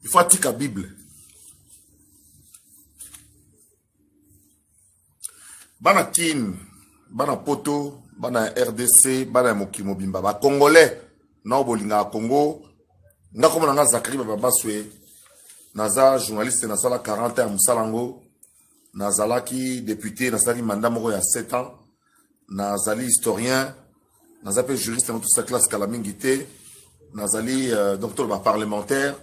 Il faut atika Bible. Bana Kin, Bana Poto, Bana RDC, Bana Mokimo Bimba, ba Congolais, na bolinga Congo, nga comme nga Zakari Baba Swe, naza journaliste na sala 40 ans Musalango, nazalaki député na sala mandat moko ya 7 ans, nazali historien, nazapé juriste dans toute sa classe Kalamingité, nazali docteur parlementaire,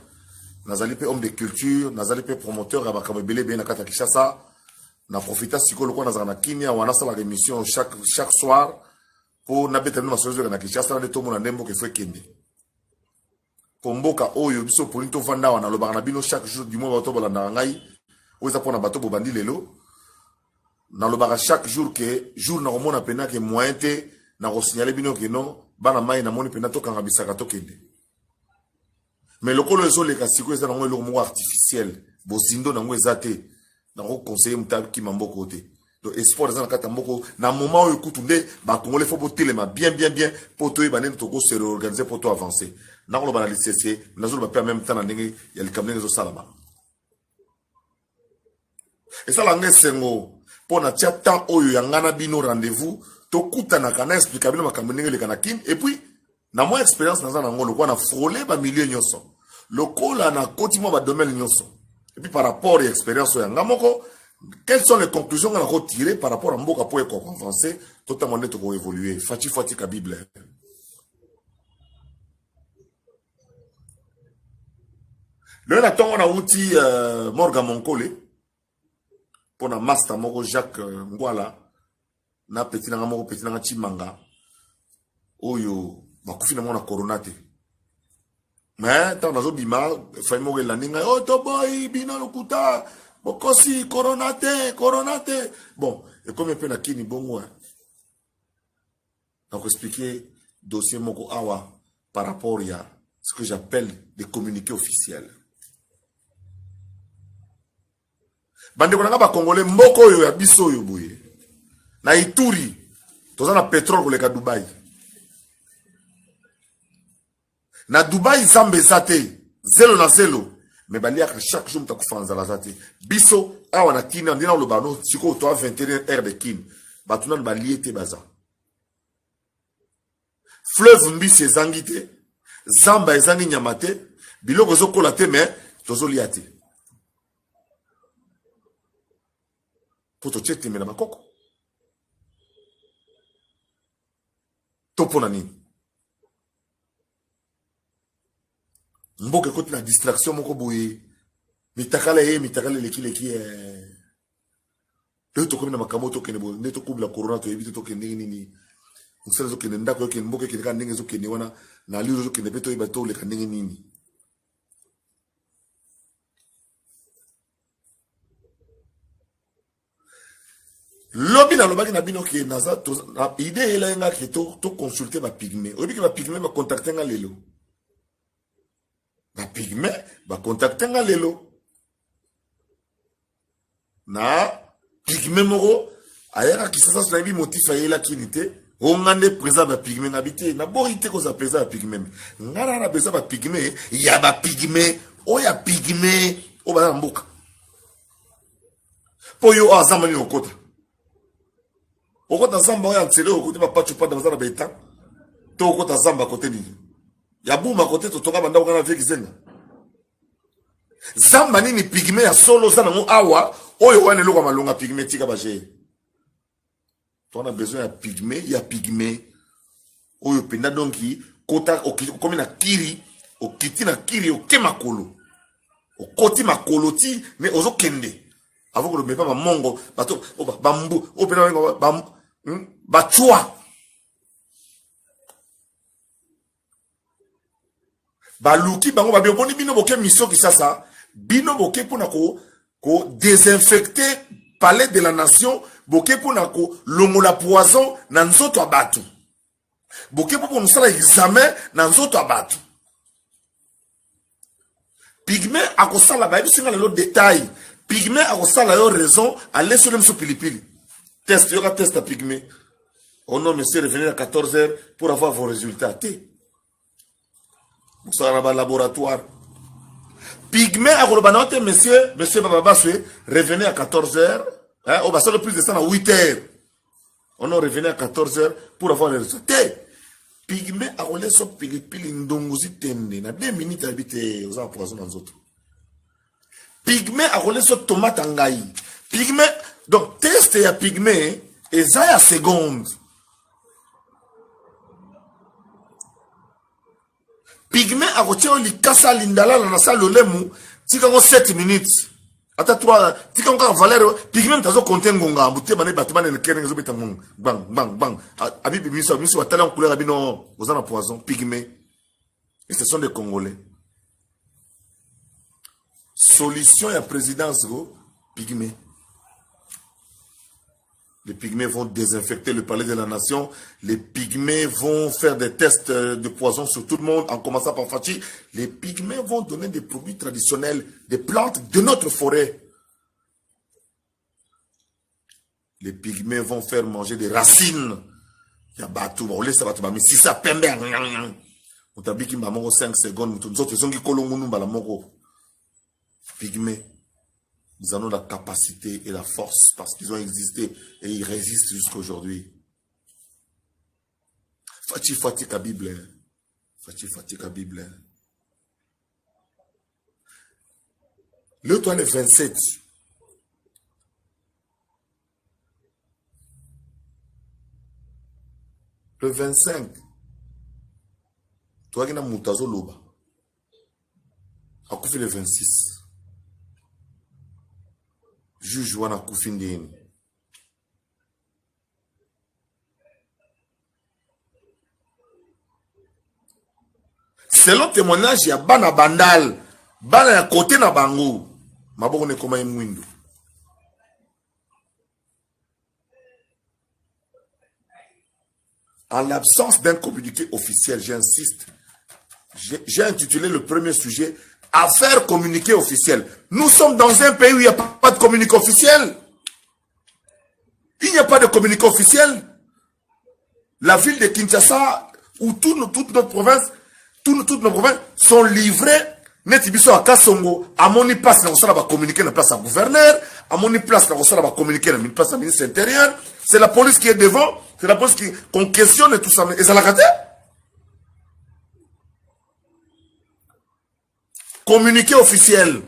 nazali pe homme de culture, nazali pe promoteur ya bakamebele bien na kata Kinshasa. Na profita sikolo kwa nazana kimia wana sala émission chaque soir pour na beta na sozo na Kinshasa na tomo na ndembo ke fwe kende. Pomboka oyo biso polinto vanda wana lobaka na bino chaque jour du mois bato bolanda ngai oza pona bato bobandi lelo na lobaka chaque jour que jour na komona pena ke moyen te na ko signaler bino ke non bana mai na moni pena to kanga bisaka to kende. Mais lokolo ezo le kasiko eza na ngo eloko artificiel bozindo na ngo ezate na ko conseiller mutab ki mamboko côté. Donc espoir dans kata mboko na moment où écoutunde ba congolais faut botelema bien pour to banen to ko se réorganiser pour to avancer. Na ko ba na licencié na zo ba pa même temps na ndenge ya likamne zo salama. Et ça la ngesengo pour na tia temps oyo ya ngana bino rendez-vous to kuta na kana expliquer bino makambo ndenge le kana kin et puis na moi expérience na za na ngolo kwa na frôler ba milieu nyonso. Lokola na kotima ba domaine nyonso. Et puis par rapport à l'expérience, quelles sont les conclusions qu'on a retirées par rapport à Mboka pour avancer, totalement net pour évoluer. Fati ka Bible. Le temps on a outil Morgan Monkole pour na master moko Jacques Ngwala na petit na moko petit na Chimanga oyo bakufi na mona coronate. Mais tant dans bima fay mo la ninga oh to boy bina lokuta bokosi coronate bon et comme un peu na kini bongo donc expliquer dossier moko awa par rapport à ce que j'appelle des communiqués officiels bande ko nga ba congolais mboko yo ya biso yo boye na Ituri toza na pétrole ko le ka Dubai. Na Dubai zambe zate zelo na zelo me balia chaque jour mtakufanza la zate biso awa na kina ndina lo bano siko to 21 heures de kin batuna balie te baza fleuve mbisi ezangite zamba ezangi nyamate biloko zokola te me tozolia te poto chete me na makoko topo na nini mboke kote na distraction moko boye mitakale leki le to komina makambo to kene bo neto kubla corona to ebite to kene nini usela zo kene ndako kene mboke kene ka ndenge zo kene wana na lizo zo kene beto iba to le ka ndenge nini lobi na lobaki na bino ke naza to na idée ela nga ke to consulter ba pygmée obi ke ba pygmée ba contacter nga lelo ba pygmée ba contacter nga lelo na pygmée moko ayaka kisasa na bi motif ayela kinité o ngande présent ba pygmée ngabité na borité ko za présent ba pygmée ngara na présent ba pygmée ya ba pygmée o ya pygmée o ba mboka po yo azama ni okota okota zamba o ya ntsele okota ba pachu pa dans na beta to okota zamba côté ni ya buma côté to toka banda okana veki zenga zamba nini pygmée ya solo za nango awa oyo wane lokwa malonga pygmée tika ba je on a besoin ya pygmée oyo penda donki kota okomi na kiri okiti na kiri okemakolo okoti makolo ti mais ozo kende avant que le mepa ba mongo bato bambu opena ba chua baluki bango ba bioponi bino boke mission ki sasa bino boke pona ko désinfecter palais de la nation boke pona ko longola poison na nzoto abatu boke po nous sala examen na nzoto abatu pygmée akosala ba bisinga le détail pygmée akosala yo raison aller sur le mso pilipili test yo ka test à pygmée oh non monsieur revenez à 14h pour avoir vos résultats. Vous serez dans le laboratoire. Pygmée à Rolobanote, monsieur Baba Baswe, revenez à 14h. Hein, on va faire le plus de ça à 8h. On a revenu à 14h pour avoir les résultats. Pygmée à Rolé sur Pilipili Ndongozi Tende. Na 2 minutes habité aux empoisons dans les autres. Pygmée à Rolé sur tomate angaï. Pygmée, donc test ya pygmée, et ça ya seconde. Pygmée à Rotier li kasa lindala la nasa lolemu, tika 7 minutes. Ata 3, tika encore valeur, pygmée tazo compter ngonga, mbute bane batman ne kene ngezo betangong, bang, bang, bang. Abi miso watala en couleur abino, aux en poison, pygmée. Et ce sont des Congolais. Solution à présidence, pygmée. Les pygmées vont désinfecter le palais de la nation. Les pygmées vont faire des tests de poison sur tout le monde, en commençant par Fachi. Les pygmées vont donner des produits traditionnels, des plantes de notre forêt. Les pygmées vont faire manger des racines. Il y a batou, on laisse ça batou, mais si ça pembe, on t'a dit qu'il m'a 5 secondes, nous autres, ils ont dit que pygmées. Nous avons la capacité et la force parce qu'ils ont existé et ils résistent jusqu'à aujourd'hui. Fati ka Bible. Fati ka Bible. Le toit le 27. Le 25. Toi qui n'as moutazo loba. A fait le 26. Juge wana kufindini. Selon témoignage, il y a bana bandal, bana ya côté na bango. Maboko ne koma imwindo. En l'absence d'un communiqué officiel, j'insiste, j'ai intitulé le premier sujet affaire communiqué officiel. Nous sommes dans un pays où il n'y a pas de communiqué officiel. Il n'y a pas de communiqué officiel. La ville de Kinshasa, où toutes nos provinces sont livrées. Netibiso à Kassongo, à mon place, on va communiquer dans la place à gouverneur, à mon place, on va communiquer dans la place à ministre intérieur. C'est la police qui est devant, c'est la police qu'on questionne et tout ça. Et ça l'a raté. Communiqué officiel.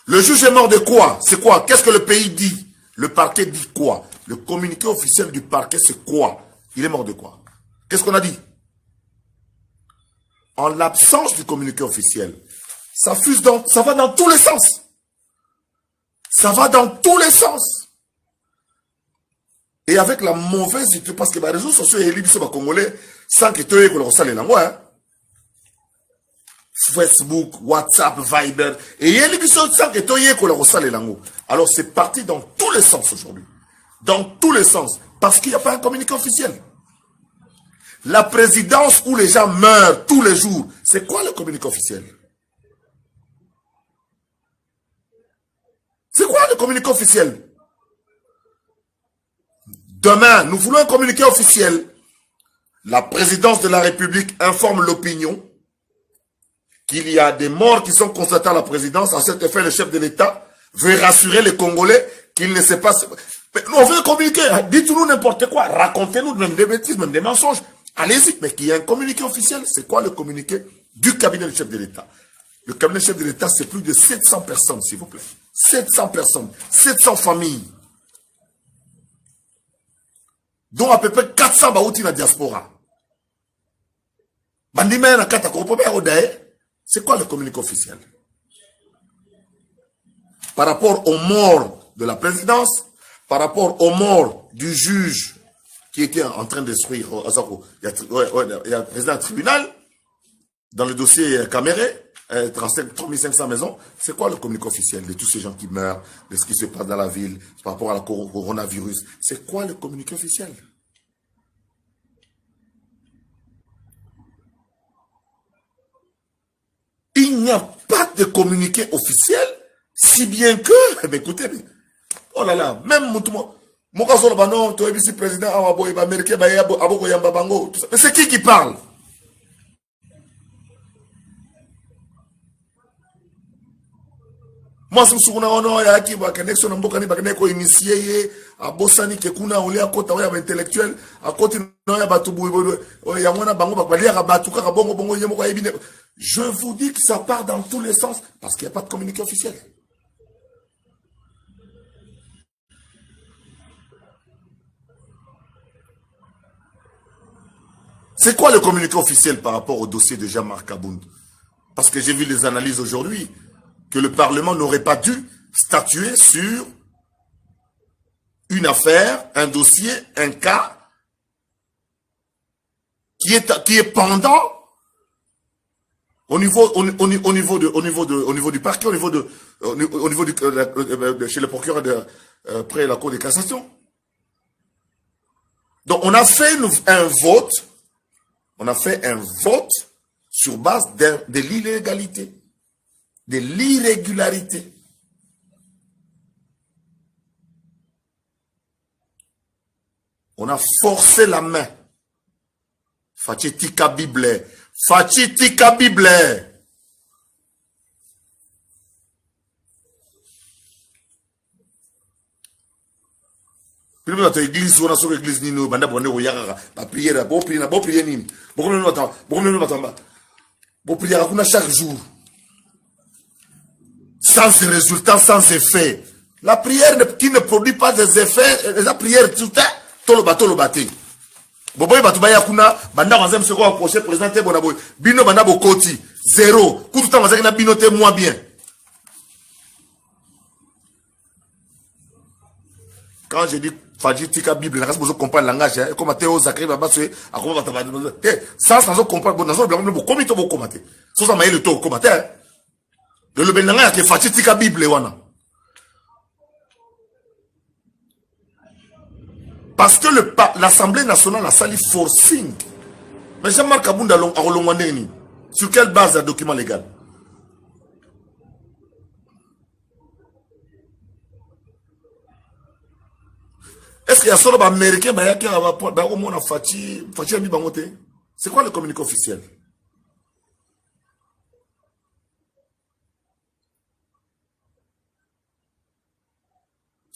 Le juge est mort de quoi? C'est quoi? Qu'est-ce que le pays dit? Le parquet dit quoi? Le communiqué officiel du parquet, c'est quoi? Il est mort de quoi? Qu'est-ce qu'on a dit? En l'absence du communiqué officiel, ça va dans tous les sens. Ça va dans tous les sens. Et avec la mauvaise étude, parce que les réseaux sociaux et les Congolais, sans que tu aies le langue, hein? Facebook, WhatsApp, Viber, et il y a les gens qui ont les langues. Alors c'est parti dans tous les sens aujourd'hui. Dans tous les sens. Parce qu'il n'y a pas un communiqué officiel. La présidence où les gens meurent tous les jours, c'est quoi le communiqué officiel? C'est quoi le communiqué officiel? Demain, nous voulons un communiqué officiel. La présidence de la République informe l'opinion qu'il y a des morts qui sont constatés à la présidence. À cet effet, le chef de l'État veut rassurer les Congolais qu'il ne sait pas... Mais on veut communiquer. Dites-nous n'importe quoi. Racontez-nous même des bêtises, même des mensonges. Allez-y. Mais qu'il y ait un communiqué officiel. C'est quoi le communiqué du cabinet du chef de l'État? Le cabinet du chef de l'État, c'est plus de 700 personnes, s'il vous plaît. 700 personnes. 700 familles. Dont à peu près 400 baouti dans la diaspora. Bandimé na kata koropobé odae. C'est quoi le communiqué officiel? Par rapport aux morts de la présidence, par rapport aux morts du juge qui était en train d'instruire, il y a le président du tribunal, dans le dossier Caméré, 3500 maisons, c'est quoi le communiqué officiel de tous ces gens qui meurent, de ce qui se passe dans la ville, par rapport à la coronavirus? C'est quoi le communiqué officiel? Il n'y a pas de communiqué officiel, si bien que, eh bien, écoutez, oh là là, même mais c'est qui parle? Moi, je me souviens, il y a connexion qui initié, à Bossani, qui est à côté de intellectuel, à côté de je vous dis que ça part dans tous les sens, parce qu'il n'y a pas de communiqué officiel. C'est quoi le communiqué officiel par rapport au dossier de Jean-Marc Abound? Parce que j'ai vu les analyses aujourd'hui, que le Parlement n'aurait pas dû statuer sur une affaire, un dossier, un cas qui est pendant au niveau du parquet, au niveau chez le procureur près la Cour de cassation. Donc on a fait un vote sur base de l'illégalité, de l'irrégularité. On a forcé la main. Fachitika Bible. Fachitika Bible. Puis notre église, on a sur l'église Nino, banda bonne au yara, la prière, bon prière nini. Bon prière, on a chaque jour. Sans résultat, sans effet. La prière qui ne produit pas des effets, la prière, tout est, tout le bâti. Boboy batubaya kuna, banda wanzem se quoi approcher, présenter bonaboy. Bino banda bokoti, zéro. Tout le temps, wanzem na bino te moins bien. Quand je dis Fajitika Bible, la race besoin comprendre le langage, comme Théo Zachary va passer, à comment va t'abattre. Ça, ça comprendre, bon, dans le comment tu vas commenter. Ça, ça m'a eu le taux, commenter. Le benanga qui est Fajitika Bible, wana. Parce que l'Assemblée nationale a sali forcing. Mais Jean-Marc Abound a Rolongwaneni. Sur quelle base de document légal? Est-ce qu'il y a solo américain qui a au moins Fachi Bangote? C'est quoi le communiqué officiel?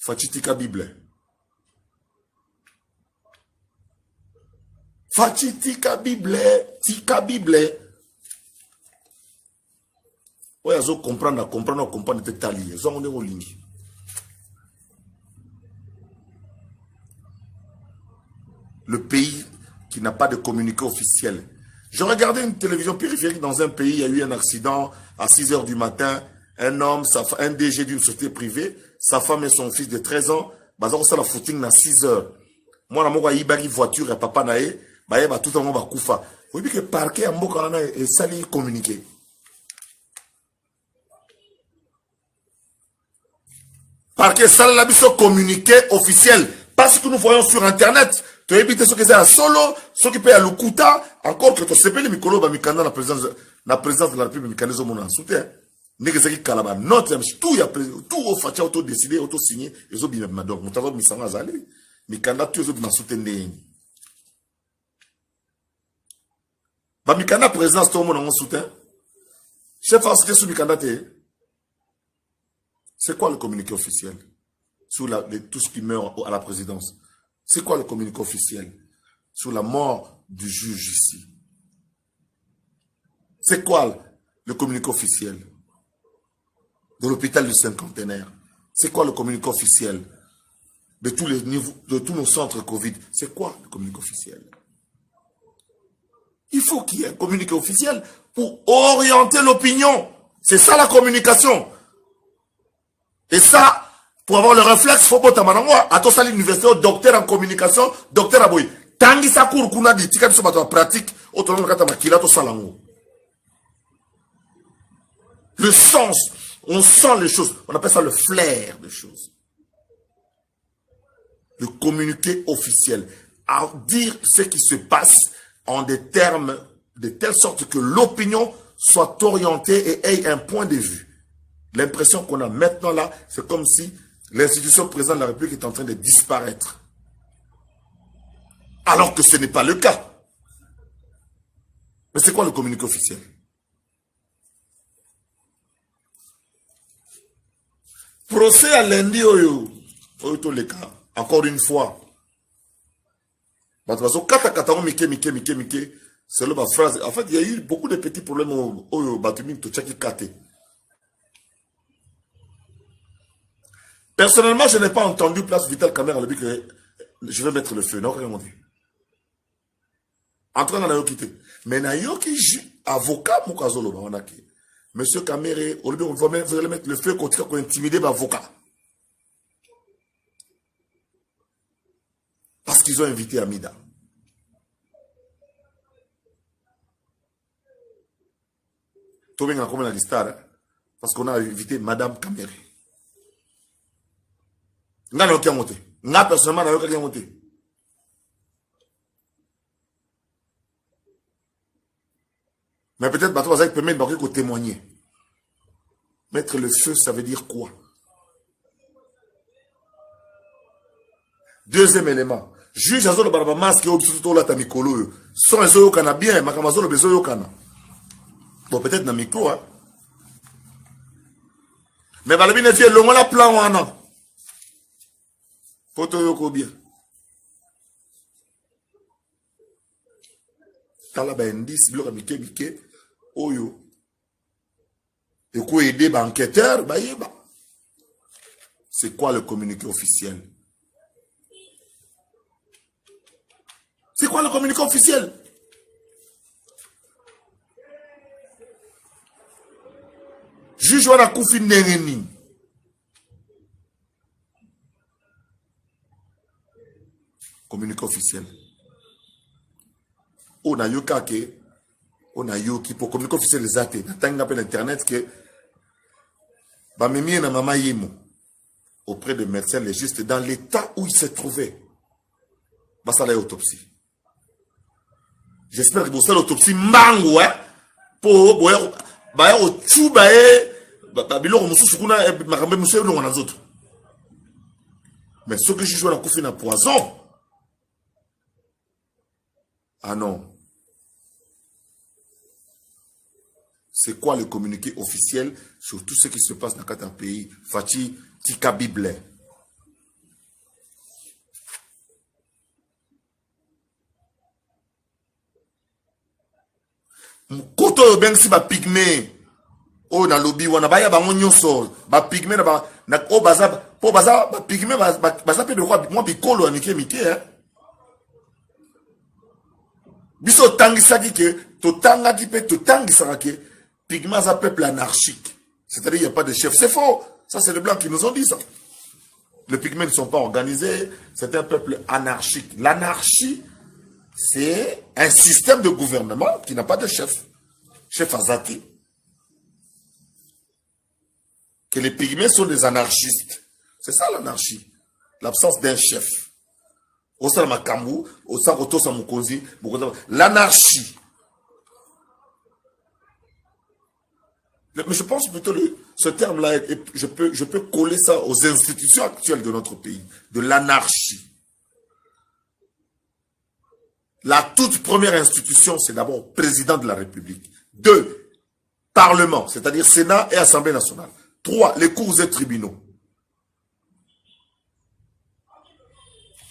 Fachi Tika Bible. Fachi Tika Bible. Tika Bible. Ouais, ils ont comprendre, de tali. Ils ont en ligne. Le pays qui n'a pas de communiqué officiel. Je regardais une télévision périphérique dans un pays, il y a eu un accident à 6 h du matin. Un homme, un DG d'une société privée, sa femme et son fils de 13 ans, bazar ça la footing à 6 h. Moi, la moka une voiture et papa nae, ba tout le monde va koufa. Vous voyez que le parquet a moka et sali communiqué. Parquet sali la biso communiqué officiel. Parce que nous voyons sur Internet, tu évites ce que c'est à solo, ce qui peut à l'Ukuta, encore que tu sais pas les Mikolo, Mikanda, la présidence de la République, Mikanda, Zomona, soutien. N'est-ce Kalaba, notre, tout au fatia, auto décidé, auto signé, et autres, donc, nous avons mis ça à aller. Mikanda, tu es autres, soutenu. Mikanda, présidence, tout le monde, on soutient. Chef, c'était sous Mikanda, c'est quoi le communiqué officiel? Sur tout ce qui meurt à la présidence. C'est quoi le communiqué officiel sur la mort du juge ici? C'est quoi le communiqué officiel de l'hôpital du Cinquantenaire? C'est quoi le communiqué officiel de tous les niveaux, de tous nos centres Covid? C'est quoi le communiqué officiel? Il faut qu'il y ait un communiqué officiel pour orienter l'opinion. C'est ça la communication. Et ça, pour avoir le réflexe, il faut que tu aies à l'université, docteur en communication, docteur Aboy. Tangi sa cour kuna di tika so bato pratique, autonom kata makila to salango. Le sens, on sent les choses, on appelle ça le flair des choses. Le communiqué officiel, à dire ce qui se passe en des termes de telle sorte que l'opinion soit orientée et ait un point de vue. L'impression qu'on a maintenant là, c'est comme si l'institution présidente de la République est en train de disparaître. Alors que ce n'est pas le cas. Mais c'est quoi le communiqué officiel? procès à lundi, oyo les cas. Encore une fois. C'est la phrase. En fait, il y a eu beaucoup de petits problèmes au bâtiment de Tchaki Kate. Personnellement, je n'ai pas entendu Place Vital Caméra le but que je vais mettre le feu. Non, rien dit. En train de quitter. Mais Nayoki, avocat, Moukazolo, Monsieur Kamere, vous allez mettre le feu contre pour intimider l'avocat. Parce qu'ils ont invité Amida. Comme la listade, parce qu'on a invité Madame Kamere. Nga n'a aucun monté. Nga personnellement n'a aucun monté. Mais peut-être que vous permet de témoigner. Mettre le feu, ça veut dire quoi? Deuxième élément. Juge Azolo Barba masque au tout là tamikolo. Son ezo kana bien, makamazolo bezo yokana. Bon peut-être dans micro hein. Mais balobi ne fait longo la plan wana. Poto yoko bien. Tala ba indice bloka bike oyo. Et quoi aider ba enquêteur ba yeba. C'est quoi le communiqué officiel? C'est quoi le communiqué officiel? Juge wana kufi ndengeni. Communiqué officiel. On a yoka ke, on a yoki pour communiqué officiel les athées. Natanga pe l'internet que ba memi na mama yimo auprès de médecins légistes dans l'état où il se trouvait. Ba ça la autopsie. J'espère que vous savez l'autopsie mango hein pour ba au chuba biloko mosusu kuna makambe monsieur longo na zoto. Mais ce que je joue la coufi na poison. Ah non. C'est quoi le communiqué officiel sur tout ce qui se passe dans quatre pays? Fati Tika Bible. Koto ben si ba pygmé. Oh na lobby wana ba ya ba nyonso ba pygmé na ba na o baza po baza ba pygmé baza pe de quoi moi bikolo anike mike hein. Biso tangisaki ke to tangaki pe to tangisaka ke pygmé za peuple anarchique. C'est-à-dire il n'y a pas de chef. C'est faux. Ça c'est les blancs qui nous ont dit ça. Les pygmées ne sont pas organisés, c'est un peuple anarchique. L'anarchie c'est un système de gouvernement qui n'a pas de chef. Chef Azati. Que les pygmées sont des anarchistes. C'est ça l'anarchie. L'absence d'un chef. L'anarchie. Mais je pense plutôt ce terme-là, je peux coller ça aux institutions actuelles de notre pays. De l'anarchie. La toute première institution, c'est d'abord président de la République. 2, Parlement, c'est-à-dire Sénat et Assemblée nationale. 3, les cours et tribunaux.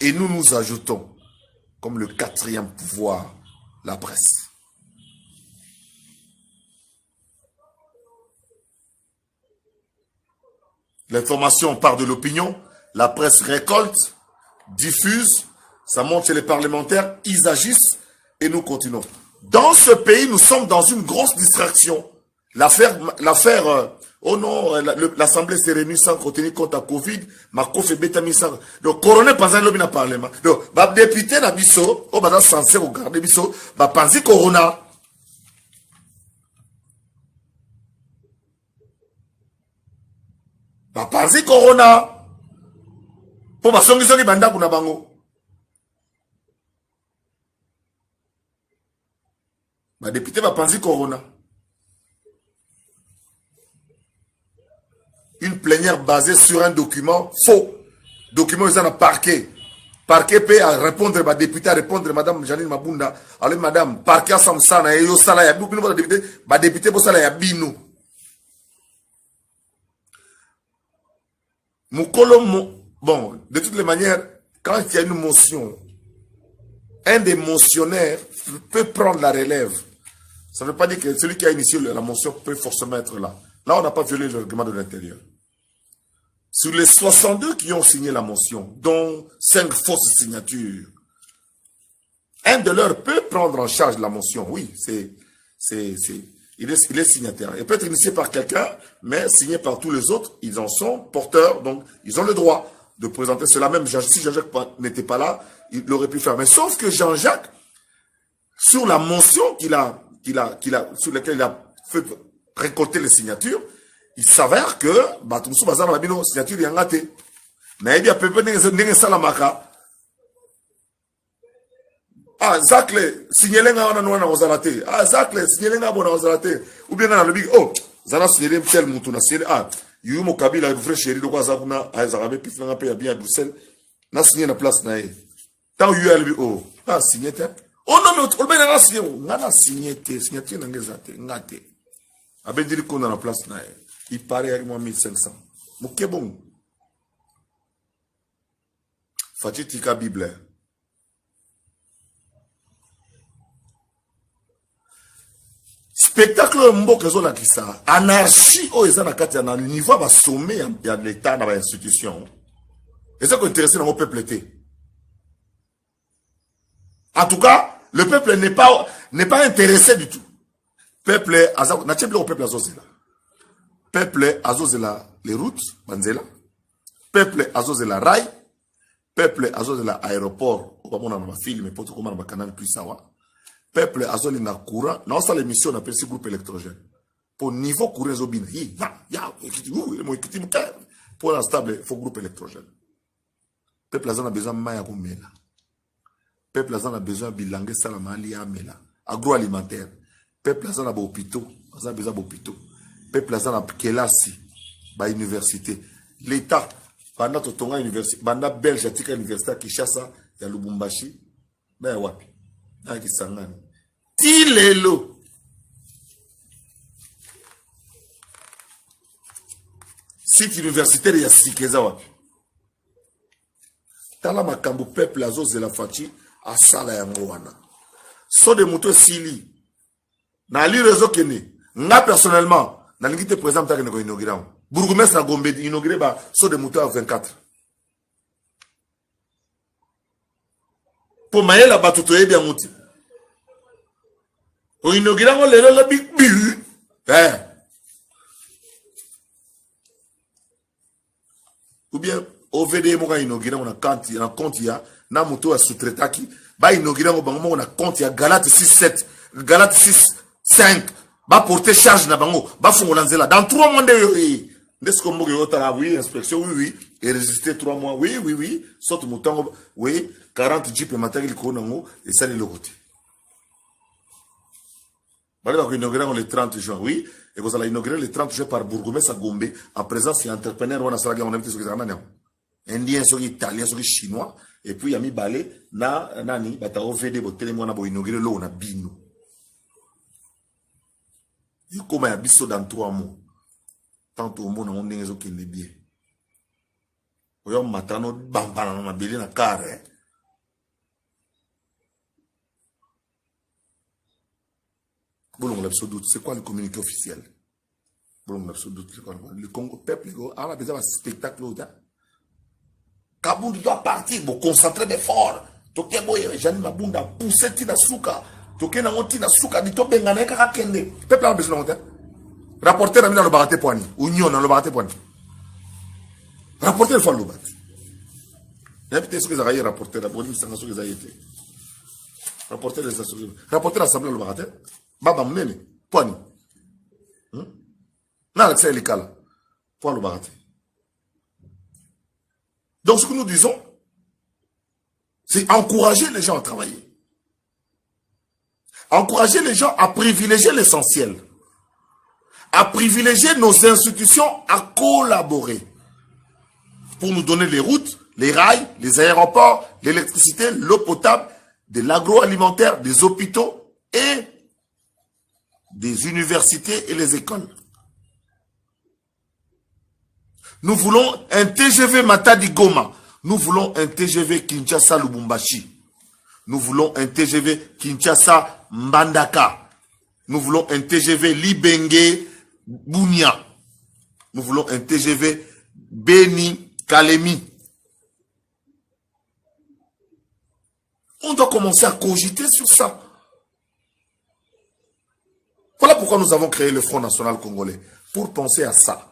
Et nous ajoutons, comme le 4e pouvoir, la presse. L'information part de l'opinion, la presse récolte, diffuse, ça monte chez les parlementaires, ils agissent et nous continuons. Dans ce pays, nous sommes dans une grosse distraction. L'affaire, oh non, l'Assemblée s'est réunie sans retenir compte à Covid, ma kofi betami sans. Donc, coroner pas un lobby na parlement. Donc, bah, député na biso, oh, bah, censé regarder biso, bah, panzi corona. Bah, panzi corona. Pour ma songi songi banda kuna bango. Bah, député, bah, panzi corona. Une plénière basée sur un document faux. Document, ils en ont parquet. Parquet peut répondre, ma député, répondre, madame Janine Mabunda. Alors, madame, parquet à Samsana, et yo sala ya bino, ma député, bo sala ya bino. Bon, de toutes les manières, quand il y a une motion, un des motionnaires peut prendre la relève. Ça ne veut pas dire que celui qui a initié la motion peut forcément être là. Là, on n'a pas violé le règlement de l'intérieur. Sur les 62 qui ont signé la motion, dont 5 fausses signatures, un de leurs peut prendre en charge la motion. Oui, il est signataire. Il peut être initié par quelqu'un, mais signé par tous les autres, ils en sont porteurs, donc ils ont le droit de présenter cela. Même si Jean-Jacques n'était pas là, il l'aurait pu faire. Mais sauf que Jean-Jacques, sur la motion sur laquelle il a fait récolter les signatures, il s'avère que Batumsu Bazar Labino signature est ngate. Mais il y a peu de salamaka. Ah, Zakle, signalenga wana nwana ozalate. Ah, Zakle, signalenga bona ozalate. Ou bien dans le big, oh, Zana signalé tel moutou na signalé. Ah, Yumo Kabila, vrai chéri, de quoi Zakuna, ah, Zarabe, puis n'a pas bien à Bruxelles. Na signé la place na e. Tant ULB, oh, ah, signé te. Oh non, mais on va signé. Nana signé te, signature n'a ngezate, ngate. Aben dit qu'on a la place na e. Il paraît avec moi 1500. Mouké bon. Fatih Tika Bible. Spectacle mboka zola kisa. Anarchie o ezana kati ya na niveau ba sommet ya l'état na ba institution. Et ça qui intéresse dans le peuple était. En tout cas, le peuple n'est pas intéressé du tout. Peuple azo na tcheblo peuple azozela. Peuple azozela les routes banzela. Peuple azozela rail. Peuple azozela aéroport. Au moment na film mais poto koma na canal plus sawa. Peuple azolinga courant, non ça l'émission on appelle ce groupe électrogène. Pour niveau courant zobina, pour la stable, il faut groupe électrogène. Peuple azan a besoin de maya kumela. Peuple azan a besoin de bilangue salamali amela. Agroalimentaire. Peuple azan a hôpitaux, azan a besoin d'hôpitaux. Peuple azan a kelasi, ba université. L'État, pendant totonga université, banda Belge atika université Kinshasa ya Lubumbashi, na wapi. Tilelo. Site universitaire ya Sikeza wapi. Tala makambo peuple azozela fati asala yango wana. So de moto sili. Na li réseau kene. Nga personnellement, na lingi te présent ta kene ko inaugurer. Bourgmestre na Gombe inaugurer ba so de moto à 24. Pour mailler la batuto e bien mouti. Au inaugurer le la big bill. Ou bien au VD mo ka inaugurer on a compte ya na moto a sous-traitaki ba inaugurer ngo bango on a compte ya Galate 6-7 Galate 6-5 ba porter charge na bango ba fongola nzela dans 3 mois de n'est-ce que mo yota oui inspection oui et résister 3 mois oui saute motango oui 40 jeep matériel ko nango et ça le côté ba va inaugurer le 30 juin oui et vous allez inaugurer le 30 juin par bourgmestre à Gombe en présence d'un entrepreneur on a ça on a invité sur les Anana indien sur italien sur chinois et puis yami balé na nani bata OVD botelé mona bo inaugurer lo na bino il comme ya biso dans 3 mois tant au monde on ndenge zo kende bien oyo matano bambana na mabele na kare bon on l'absolu c'est quoi le communiqué officiel bon on l'absolu c'est quoi le Congo peuple a la besoin de spectacle là Kaboul doit partir, vous concentrer d'efforts. Toké boye, Jani Mabunda, pousser tina souka. Toké na tina souka, dit to bengane kaka kende. Peuple a besoin de rapporter dans le baraté poignet. Union dans le baraté poignet. Rapporter le fois le bat. Il y a peut-être ce que vous avez rapporté, la bonne mission que vous avez été. Rapporter les assemblées. Rapporter l'assemblée le baraté. Baba mene, poignet. Na l'accès l'école. Point le baraté. Donc, ce que nous disons, c'est encourager les gens à travailler. Encourager les gens à privilégier l'essentiel. À privilégier nos institutions à collaborer. Pour nous donner les routes, les rails, les aéroports, l'électricité, l'eau potable, de l'agroalimentaire, des hôpitaux et des universités et les écoles. Nous voulons un TGV Matadi Goma. Nous voulons un TGV Kinshasa Lubumbashi. Nous voulons un TGV Kinshasa Mbandaka. Nous voulons un TGV Libenge Bunia. Nous voulons un TGV Beni Kalemi. On doit commencer à cogiter sur ça. Voilà pourquoi nous avons créé le Front National Congolais. Pour penser à ça.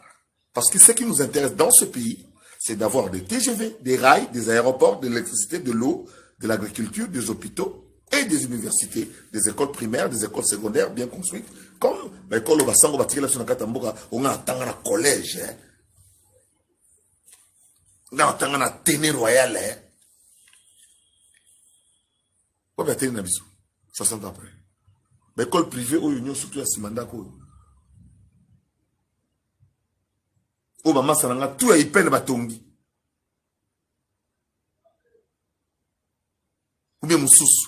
Parce que ce qui nous intéresse dans ce pays, c'est d'avoir des TGV, des rails, des aéroports, de l'électricité, de l'eau, de l'agriculture, des hôpitaux et des universités, des écoles primaires, des écoles secondaires bien construites. Comme l'école Obasango Batikela Sunakatamboka, on a un collège. On a un Téné Royal. On a un 60 ans après. L'école privée ou union surtout à Simandako. Ou maman sananga tout est peine batongi. Ou bien moussous.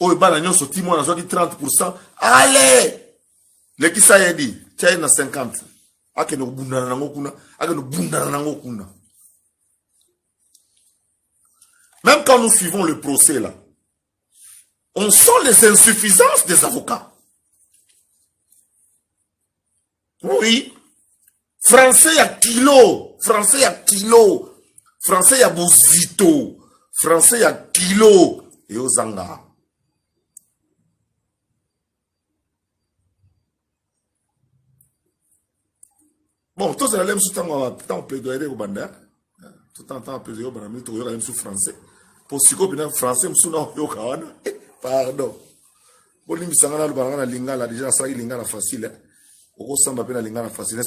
Ou ba la nyon soti mo na zo di 30%. Allez! Le qui ça y dit, tiens na 50. Ake no bundana nango kuna, ake no bundana nango kuna. Même quand nous suivons le procès là, on sent les insuffisances des avocats. Oui. Français à kilo. Français à kilo. Français à bozito. Français à kilo. Et aux zanga. Bon, tous les mêmes sous temps plaidoyer au banda. Tout le temps plaidoyer au banda. Mais tout le même sous français. Pour si qu'on a français, sous non yo kawana. Pardon. Bon, l'immisangana le banda lingala déjà ça il lingala facile. N'est-ce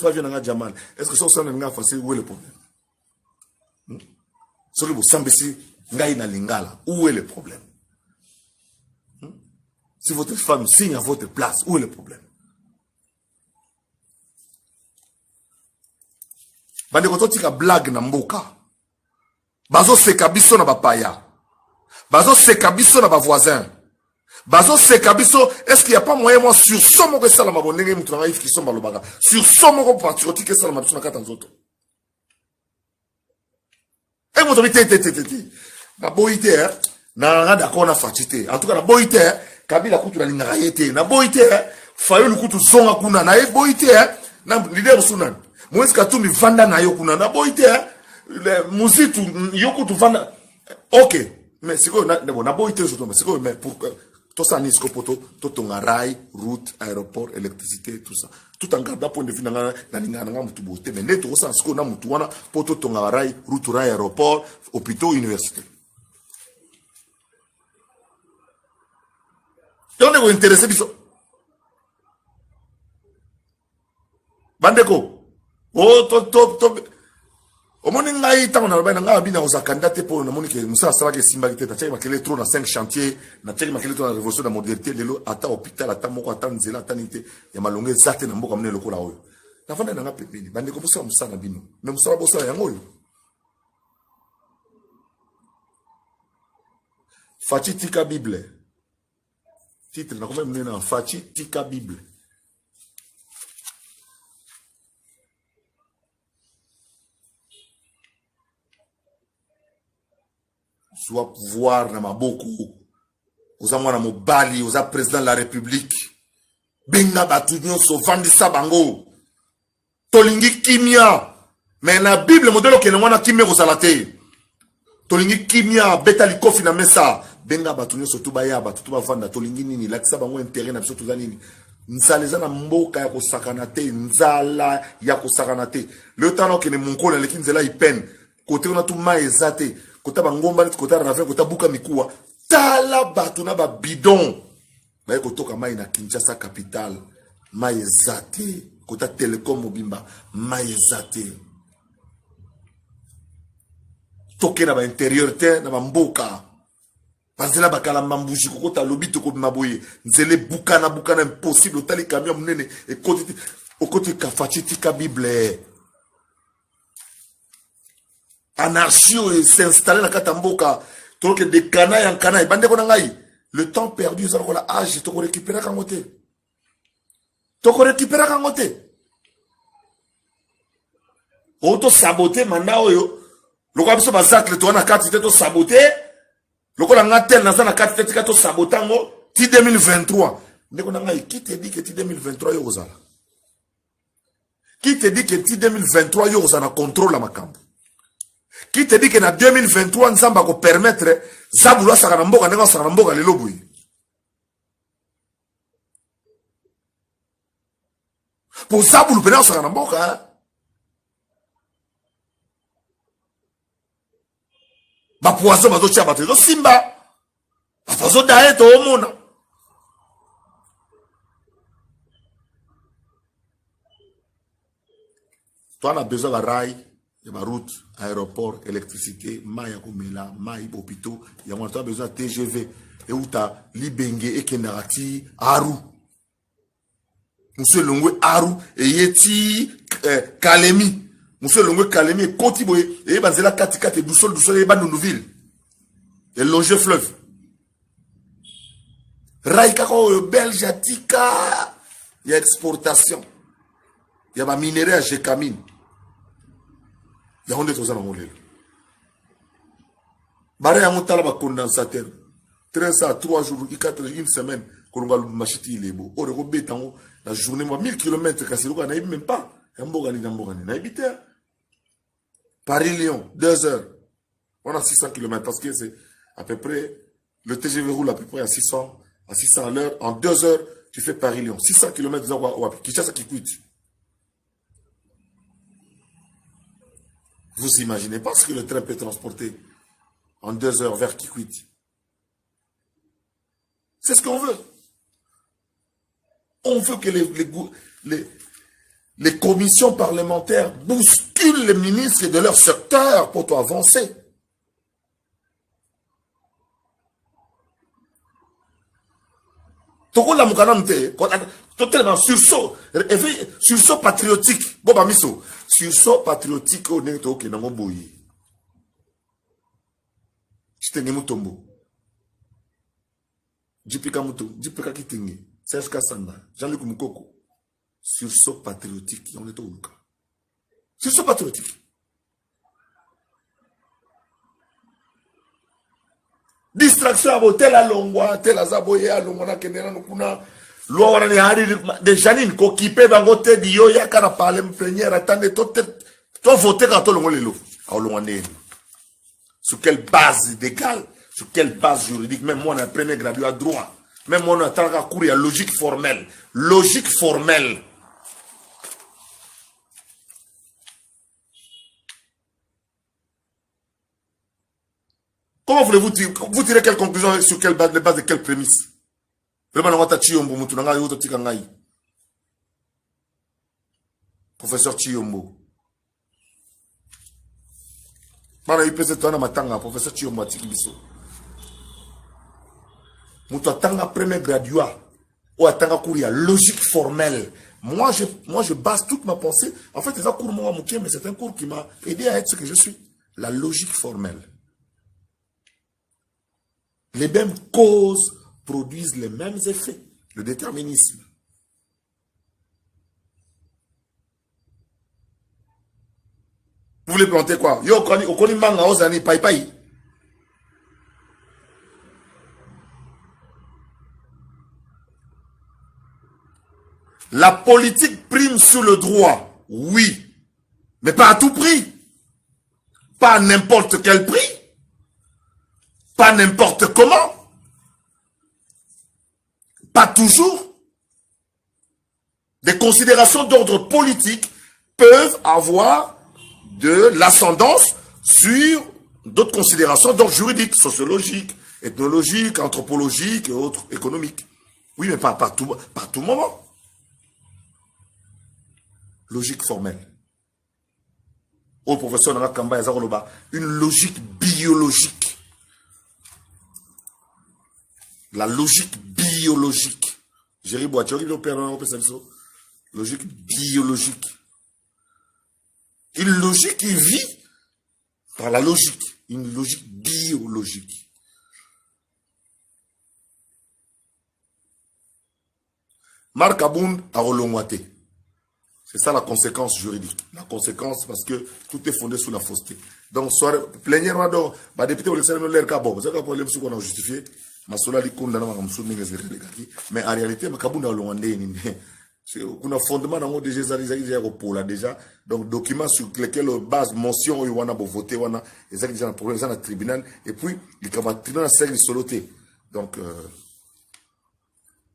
pas bien Jamal? Est-ce que ça c'est facile? Où est le problème? Où est le problème? Si votre femme signe à votre place, où est le problème? Bande koto tika blague na mboka. Bazo seka biso na bapaya. Bazo seka biso na bavoisin. Bazo sekabiso, est-ce qu'il n'y a pas moyen moi sur somo que ça la mabonenge mutanga if qui sont balobaga. Sur somo ko patriotique que ça la mabusuna katanzoto. Et mon té. Na boité na nga d'accord na fatité. En tout cas na boité Kabila kutu na linga yete. Na boité fayo lukutu zonga kuna na e boité na leader sunan. Moïse Katumbi vanda na yo kuna na boité le muzitu yokutu vanda. OK. Mais c'est quoi na boité je tombe. C'est quoi mais pour tout ça, nisco poto, tout ton rail, route, aéroport, électricité, tout ça. Tout en gardant point de vue dans la mutubote. Mais net tout ça, ce qu'on a mutuana, poto ton rail, route, rail, aéroport, hôpitaux, université. Et on est intéressé, biso. Bandeko. Oh, top. Au moins, on a eu temps, on a bien aux candidats pour nous que nous savons que Simbalité, na tchèque makele trop na 5 chantiers, na tchèque makele trop na révolution de la modernité, lelo ata hôpital ata moko ata nzela ata nité, ya malonge zate na mboka mne lokola oyo. Na fanda na pepeli, bande ko bosa musa na bino. Mais musa bosa yango oyo. Fachi tika Bible. Titre na comme mne na Fachi tika Bible. Soit pouvoir na maboko oza mwana mobali oza président de la république benga batu nyonso vandisa bango tolingi kimia mais na bible modelo ke mwana kimia kozala te tolingi kimia beta likofi na mesa benga batu nyonso to baya batu to bavanda tolingi nini lakisa bango intérêt na biso toza nini nzala eza na mboka ya kosakana te nzala ya kosakana te le temps que ne monkola leki nzela ipene kote on a tout ma ezate kota bangomba neti kota rave kota buka mikuwa tala batu na ba bidon baye kotoka mai na Kinshasa capitale mai ezate kota Telecom mobimba mai ezate toke na ba intérieur te na ba mboka bazela bakala mambuji kokota lobito ko maboye nzele bukana impossible tali camion munene e koti okoti ka Fachi ka Bible anarchie s'installer dans Katamboka, donc des canailles en canailles, bande konangai. Le temps perdu, ça la âge, tu récupérer quand côté. Tu récupérer quand côté. Auto saboter manda oyo. Loko biso bazakle to na kati te to saboter. Loko la ngatel na za na kati te to sabotango ti 2023. Ndeko na ngai qui te dit que ti 2023 yo ozala? Qui te dit que ti 2023 yo ozana contrôle la makambo? Qui te dit que na 2023 nzamba ko permettre zabulu saka na mboka ndeko saka na mboka lelo boyi? Pour zabulu pena saka na mboka. Ba poison bazo tia batezo simba. Bazo dae to omona. Toi, on a besoin de rail, de la route, aéroport, électricité, maï akomela, maï hôpitaux. Il y a besoin de TGV. Et où tu as Libenge et Kenarati, Aru. Monsieur Longwe Aru et Yeti Kalemi. Monsieur Longwe Kalemi et Kotiboye. Et Banzela Katikate, Doussol, et Bandounouville. Et longer fleuve. Rail Kako, Belge, Tika. Il y a exportation. Il y a ma minerai à Jekamine. Il y a un des choses à l'enlever. Baré à mon talaba condensateur. 13 à 3 jours, 4 une semaine, qu'on va m'acheter les beaux. Or, on est en la journée, 1000 km, cassé le n'a même pas. Un bogani, n'a habité. Paris-Lyon, 2 heures. On a 600 km parce que c'est à peu près, le TGV roule à peu près à 600 à l'heure. En 2 heures, tu fais Paris-Lyon. 600 km, qui chasse qui quitte. Vous imaginez pas ce que le train peut transporter en 2 heures vers Kikwit. C'est ce qu'on veut. On veut que les commissions parlementaires bousculent les ministres de leur secteur pour toi avancer. Tokola mukanamte, totalement sursaut patriotique. Boba miso, sursaut patriotique au neto ke nango boyi. Chitenge mutombo. Jipika muto, jipika kitingi. Serge Kassanda, Jean-Luc Moukoko. Sursaut patriotique, on est au Luka. Sursaut patriotique. Distraction à tel à longwa, tel à zaboye à longwa, kenera nukuna. Loi wana ni hari de Janine ko kipe bango te diyo ya kana parler plénière attendez to voter quand to longo lelo. A longwa ne. Sur quelle base légale, sur quelle base juridique, même moi on a premier gradué à droit. Même moi on a tant à courir à logique formelle. Logique formelle. Comment voulez-vous tirer quelle conclusion sur quelle base, les bases de quelle prémisse? Professeur Chiyombo. Professeur Chiyombo Atikibiso. Moutou atanga premier graduat. Ou atanga courir logique formelle. Moi, je base toute ma pensée. En fait, c'est un cours moi mais c'est un cours qui m'a aidé à être ce que je suis. La logique formelle. Les mêmes causes produisent les mêmes effets. Le déterminisme. Vous voulez planter quoi? Yo, okoni manga ozani pai pai. La politique prime sur le droit. Oui. Mais pas à tout prix. Pas à n'importe quel prix. Pas n'importe comment. Pas toujours. Des considérations d'ordre politique peuvent avoir de l'ascendance sur d'autres considérations d'ordre juridique, sociologique, ethnologique, anthropologique et autres économiques. Oui, mais pas par tout moment. Logique formelle. Au professeur Nanga Kamba Yazaroloba, une logique biologique. La logique biologique. Jerry Boitiori, logique biologique. Une logique qui vit par la logique. Une logique biologique. Marc Aboun a relongwate. C'est ça la conséquence juridique. La conséquence, parce que tout est fondé sur la fausseté. Donc, plénièrement, donc, bah, député, vous laissez l'air qu'à bon. Vous avez un problème sur qu'on a justifié. Mais en réalité, on a fondement dans déjà déjà. Donc, document sur lequel base motion, on a voté, on a déjà un problème dans le tribunal. Et puis, il y a un tribunal sérieux soloté. Donc,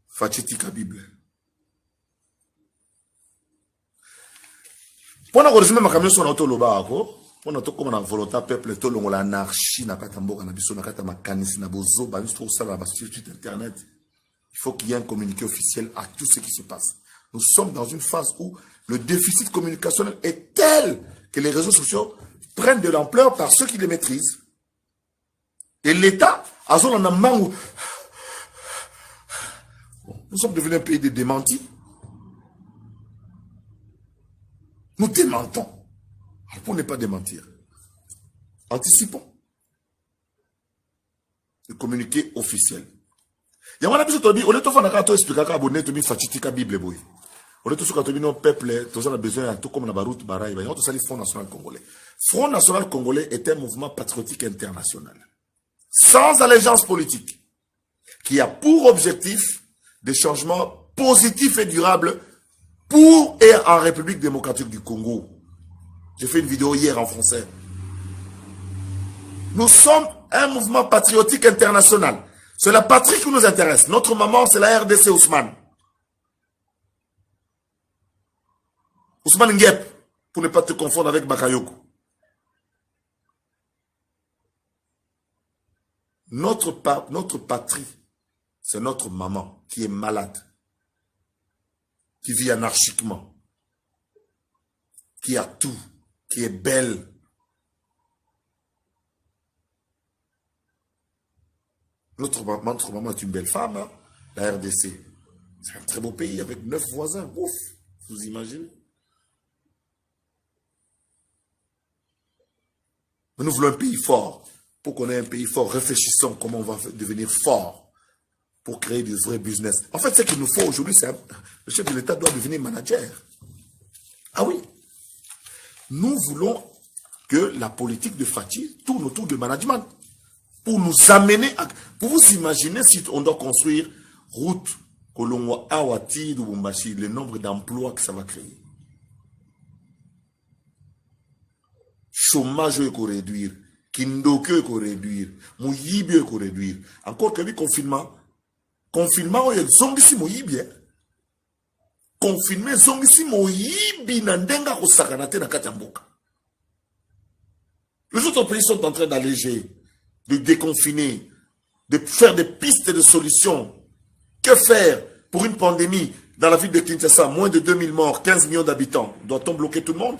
Fachitika Bible. Pour la résumé, ma camion sur notre loba, pour notre comme on volontaire peuple, tout le monde l'anarchie, n'a pas tambour, n'a pas n'a pas canis, n'a bozo, bah nous trouve ça là sur internet. Il faut qu'il y ait un communiqué officiel à tout ce qui se passe. Nous sommes dans une phase où le déficit communicationnel est tel que les réseaux sociaux prennent de l'ampleur par ceux qui les maîtrisent. Et l'État, à zone en amont, nous sommes devenus un pays de démentis. Nous démentons. Alors pour ne pas démentir, anticipons. Le communiqué officiel. Il y a un épisode qui dit, on est tout fait à expliquer à abonner tout fachitika Bible boy. On est tout sur nos peuple, tous on a besoin tout comme la baroute baraï. Il y a tout ça le Front National Congolais. Front National Congolais est un mouvement patriotique international, sans allégeance politique, qui a pour objectif des changements positifs et durables pour et en République démocratique du Congo. J'ai fait une vidéo hier en français. Nous sommes un mouvement patriotique international. C'est la patrie qui nous intéresse. Notre maman, c'est la RDC Ousmane. Ousmane Nguep, pour ne pas te confondre avec Bakayoko. Notre patrie, c'est notre maman qui est malade, qui vit anarchiquement, qui a tout, qui est belle. Notre maman est une belle femme, hein? La RDC. C'est un très beau pays avec 9 voisins. Ouf, vous imaginez? Mais nous voulons un pays fort. Pour qu'on ait un pays fort, réfléchissons comment on va devenir fort pour créer des vrais business. En fait, ce qu'il nous faut aujourd'hui, c'est le chef de l'État doit devenir manager. Ah oui. Nous voulons que la politique de Fachi tourne autour du management. Pour nous amener à... Pour vous imaginer si on doit construire route Kolongwa Awati de Bumbashi, le nombre d'emplois que ça va créer. Chômage qu'on réduire, Kindoke qu'on réduire, Mouyibi qu'on réduire. Encore que le confinement. Confinement, il y a zongisi Mouyibi. Confinement, zongisi Mouyibi nandenga ko sakanate na katamboka. Les autres pays sont en train d'alléger, de déconfiner, de faire des pistes de solutions. Que faire pour une pandémie dans la ville de Kinshasa, moins de 2000 morts, 15 millions d'habitants? Doit-on bloquer tout le monde?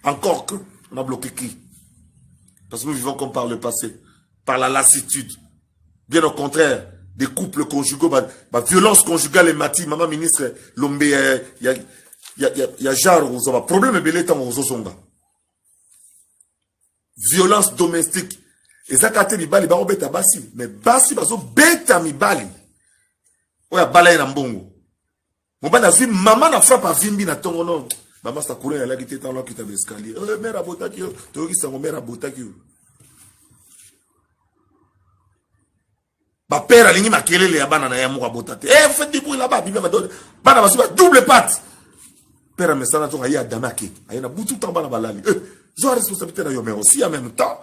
Encore que, on a bloqué qui? Parce que nous vivons comme par le passé, par la lassitude. Bien au contraire, des couples conjugaux, violence conjugale et mati, maman ministre, l'ombe, il y a genre, vous avez problème et belé tant aux osonga. Violence domestique. Et ça, quand il bali, il beta basi. Mais basi, baso beta mi bali. Oya bala na mbongo. Mobana zi maman na frappe à vimbi na tongo non. Maman sa courir la qui était dans qui t'a escalier. Mère à botaki, to qui sa mère à botaki. Ba père alingi makelele ya bana na ya moko botate. Vous faites des bruits là-bas, bibi ba bana basi ba double patte. Père mais ça na to ya damaki. Ayena butu tamba na balali. J'ai la responsabilité dans mais aussi en même temps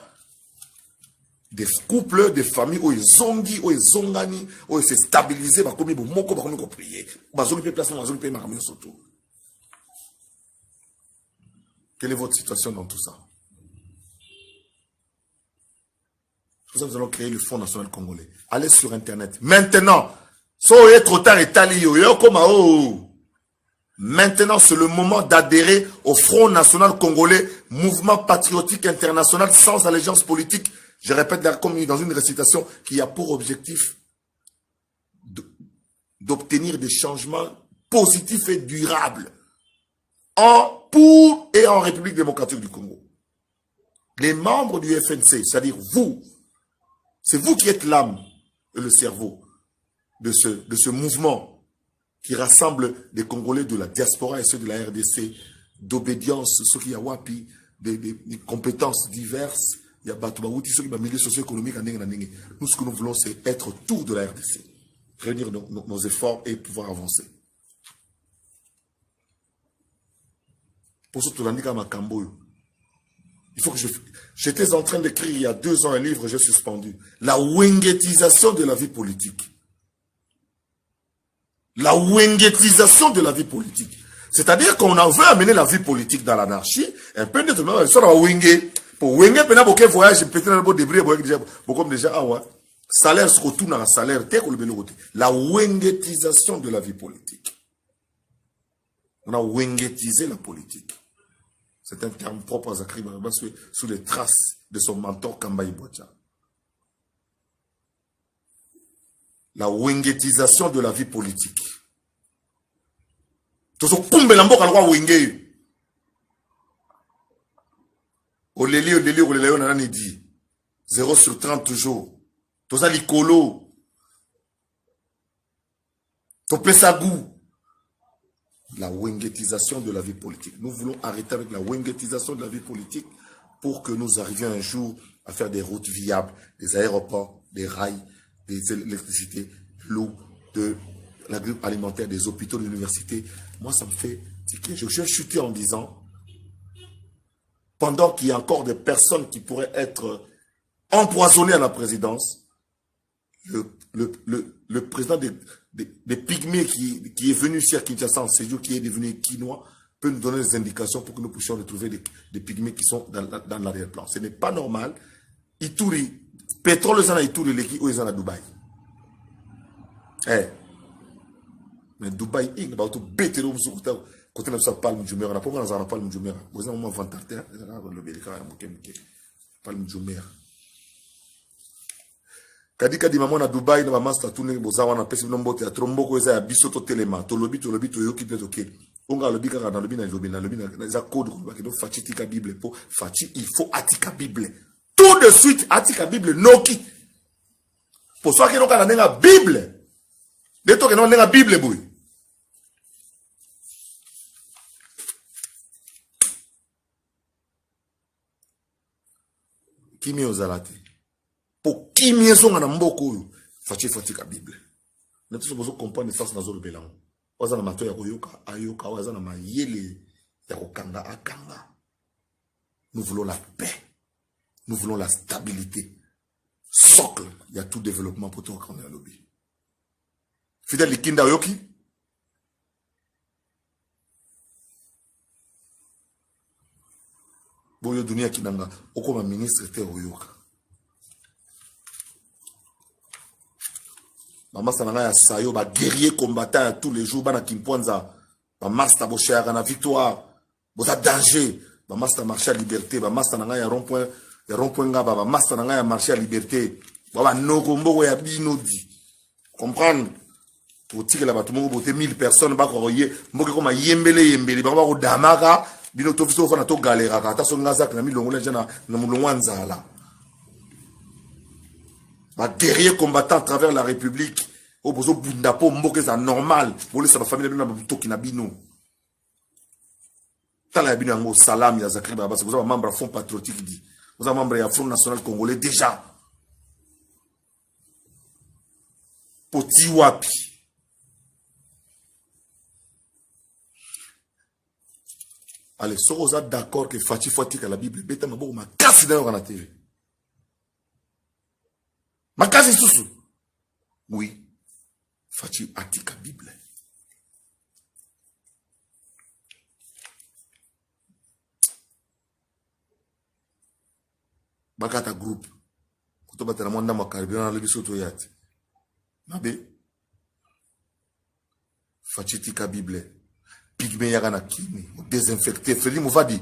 des couples, des familles où ils zongi, où ils zongani, où ils se stabilisent, bah comme ils moko bah comme ils prier. Bah zongi peut placer, bah zongi peut marcher surtout. Quelle est votre situation dans tout ça? C'est pour ça que nous allons créer le Front National Congolais. Allez sur Internet. Maintenant, so est trop tard et tali yo comme oh. Maintenant, c'est le moment d'adhérer au Front National Congolais, mouvement patriotique international sans allégeance politique. Je répète, comme dans une récitation, qui a pour objectif d'obtenir des changements positifs et durables pour et en République démocratique du Congo. Les membres du FNC, c'est-à-dire vous, c'est vous qui êtes l'âme et le cerveau de ce mouvement qui rassemble des Congolais de la diaspora et ceux de la RDC, d'obédience, ceux qui ont des compétences diverses. Il y a Batoubaouti, ceux qui ont milieu socio-économique. Nous, ce que nous voulons, c'est être tout de la RDC. Réunir nos efforts et pouvoir avancer. Pour ce Tolandika Makamboyo, il faut que j'étais en train d'écrire il y a 2 ans un livre, j'ai suspendu. La wengetisation de la vie politique. La wengetisation de la vie politique. C'est-à-dire qu'on veut amener la vie politique dans l'anarchie, un peu de tout ça va wenge. Pour wenge, pendant beaucoup voyage, peut-être un débris, beaucoup déjà, ah ouais. Salaire se retourne dans un salaire, la wengetisation de la vie politique. On a wengetisé la politique. C'est un terme propre à Zakri Baraba sous les traces de son mentor Kambaï Bocha. La wengetisation de la vie politique. Tout ce kumbe lambo kalwa wenge. Oleli, on a dit 0 sur 30 toujours. Tout ça l'icolo. Tout pesagou. La wengetisation de la vie politique. Nous voulons arrêter avec la wengetisation de la vie politique pour que nous arrivions un jour à faire des routes viables, des aéroports, des rails, des électricités, l'eau, de l'agroalimentaire, des hôpitaux, de l'université. Moi, ça me fait tiquer. Je suis chuté en disant, pendant qu'il y a encore des personnes qui pourraient être empoisonnées à la présidence, le président des Pygmées qui est venu ici à Kinshasa en séjour, qui est devenu quinois, peut nous donner des indications pour que nous puissions retrouver des Pygmées qui sont dans l'arrière-plan. Ce n'est pas normal. Ituri, pétrole, ils en a Ituri, l'équipe, où ils en a Dubaï. Mais Dubaï, il va tout bêter au côté de sa palme du mer. On a pas dans la palme du mer. Vous avez un moment vantarté, palme du mer. Kadi maman na Dubaï na master tourner bozawa na pesi nombote ya tromboko eza ya bisoto telema to lobi to yoki peut OK onga lobi kaka na lobi na za code ko ba fati ka bible po fati il faut atika bible tout de suite atika bible noki pour soit que no kana nga bible de to que no nga bible boy kimi ozalate pour qui mieux na mboko fati ka bible na tous besoin comprendre ça na zolo belango waza na mato ya koyoka ayoka waza na mayele ya kokanga akanga. Nous voulons la paix, nous voulons la stabilité, socle il y a tout développement pour toi quand on est à lobby fidèle likinda yoki boyo dunia kinanga okoma ministre te oyoka. Maman Sananga Sayo, guerrier combattant tous les jours, bana Kimpwanza, maman Sta Bochère, na victoire, boza danger, maman Sta marché à liberté, maman Sananga ya rond-point ngaba, maman Sananga ya marché à liberté, baba nogombo ya binodi. Comprendre? Pour tirer la batumo boté 1000 personnes, ba koye, mboke koma yembele, baba ko damaka, bino to fiso fana to galera, ka ta so ngazak na milongole jana na mulongwanza la. Guerrier combattant à travers la République. Au besoin bundapo mboke ça normal. Vous laissez la famille na buto kinabino. Tala bino ngo salam ya Zakri Baraba. Vous avez membre Front Patriotique dit. Vous avez membre ya Front National Congolais déjà. Poti wapi. Allez, soza d'accord que Fati à la Bible. Beta mabo ma casse dans la TV. Makasi susu. Oui. Fati atika Bible. Bakata groupe. Kutoba tena mwanda makaribio na lebiso to yati. Nabe. Fati tika Bible. Pigme yaga na kimi. Désinfecté. Feli mouvadi.